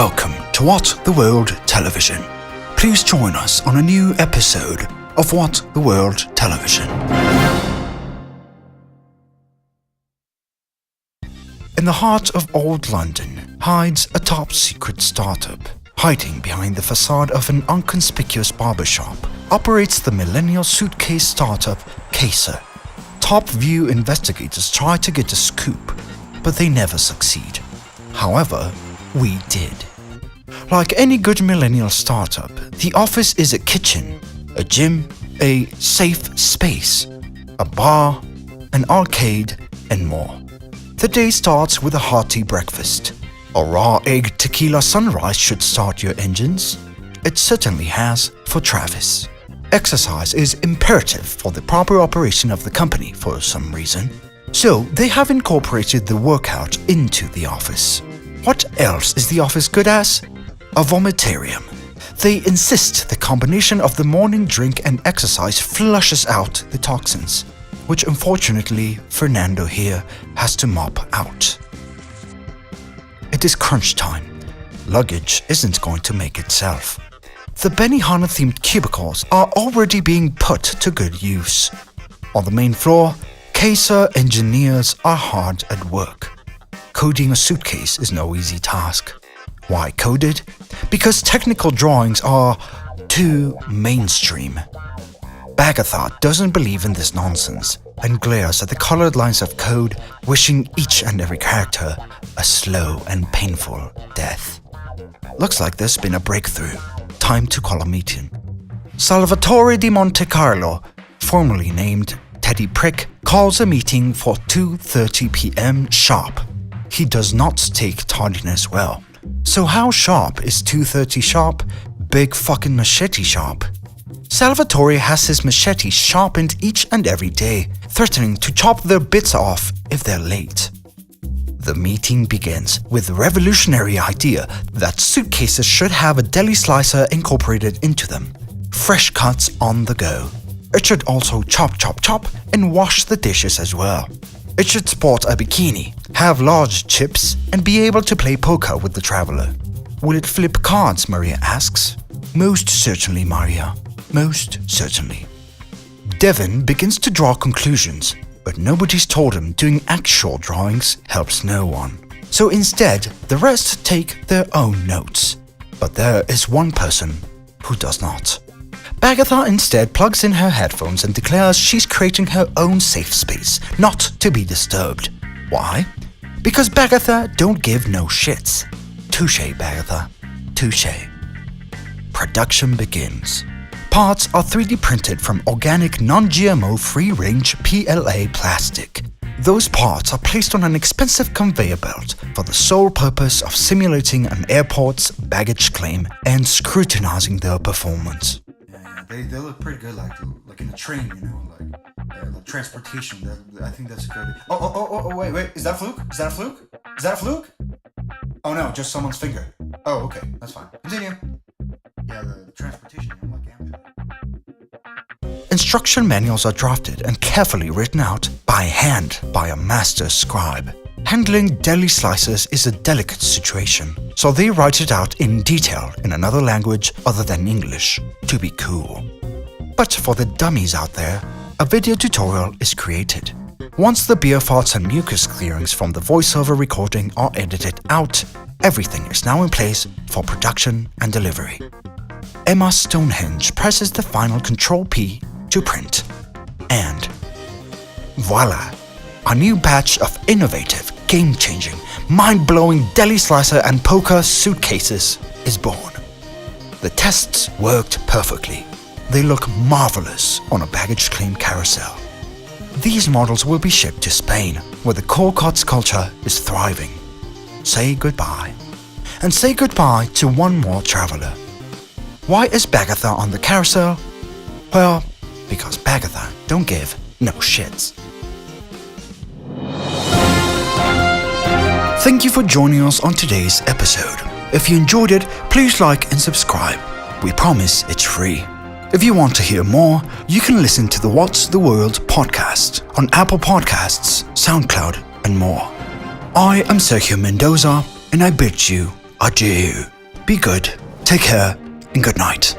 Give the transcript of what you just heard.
Welcome to What the World Television. Please join us on a new episode of What the World Television. In the heart of old London hides a top-secret startup. Hiding behind the facade of an inconspicuous barbershop operates the Millennial suitcase startup CASR. Top View investigators try to get a scoop, but they never succeed. However, we did. Like any good millennial startup, the office is a kitchen, a gym, a safe space, a bar, an arcade, and more. The day starts with a hearty breakfast. A raw egg tequila sunrise should start your engines. It certainly has for Travis. Exercise is imperative for the proper operation of the company for some reason, so they have incorporated the workout into the office. What else is the office good as? A vomitarium. They insist the combination of the morning drink and exercise flushes out the toxins, which unfortunately Fernando here has to mop out. It is crunch time. Luggage isn't going to make itself. The Benihana-themed cubicles are already being put to good use. On the main floor, CASR engineers are hard at work. Coding a suitcase is no easy task. Why code it? Because technical drawings are too mainstream. Bagatha doesn't believe in this nonsense and glares at the colored lines of code, wishing each and every character a slow and painful death. Looks like there's been a breakthrough. Time to call a meeting. Salvatore di Monte Carlo, formerly named Teddy Prick, calls a meeting for 2:30 p.m. sharp. He does not take tardiness well. So how sharp is 2:30 sharp? Big fucking machete sharp. Salvatore has his machete sharpened each and every day, threatening to chop their bits off if they're late. The meeting begins with the revolutionary idea that suitcases should have a deli slicer incorporated into them. Fresh cuts on the go. It should also chop, and wash the dishes as well. It should sport a bikini, have large chips, and be able to play poker with the traveler. Will it flip cards, Maria asks. Most certainly, Maria. Most certainly. Devon begins to draw conclusions, but nobody's told him doing actual drawings helps no one. So instead, the rest take their own notes. But there is one person who does not. Bagatha instead plugs in her headphones and declares she's creating her own safe space, not to be disturbed. Why? Because Bagatha don't give no shits. Touché, Bagatha. Touché. Production begins. Parts are 3D printed from organic non-GMO free-range PLA plastic. Those parts are placed on an expensive conveyor belt for the sole purpose of simulating an airport's baggage claim and scrutinizing their performance. They look pretty good, like in a train, you know, like transportation. I think that's good. Oh, wait, is that a fluke? Is that a fluke? Oh no, just someone's finger. Oh, okay, that's fine. Continue. Yeah, the transportation, like Amtrak. Instruction manuals are drafted and carefully written out by hand by a master scribe. Handling deli slices is a delicate situation, so they write it out in detail in another language other than English to be cool. But for the dummies out there, a video tutorial is created. Once the beer farts and mucus clearings from the voiceover recording are edited out, everything is now in place for production and delivery. Emma Stonehenge presses the final Control P to print. And voila! A new batch of innovative, game-changing, mind-blowing deli slicer and poker suitcases is born. The tests worked perfectly. They look marvelous on a baggage claim carousel. These models will be shipped to Spain, where the core cuts culture is thriving. Say goodbye. And say goodbye to one more traveler. Why is Bagatha on the carousel? Well, because Bagatha don't give no shits. Thank you for joining us on today's episode. If you enjoyed it, please like and subscribe. We promise it's free. If you want to hear more, you can listen to the What's the World podcast on Apple Podcasts, SoundCloud, and more. I am Sergio Mendoza, and I bid you Adieu. Be good, take care, and good night.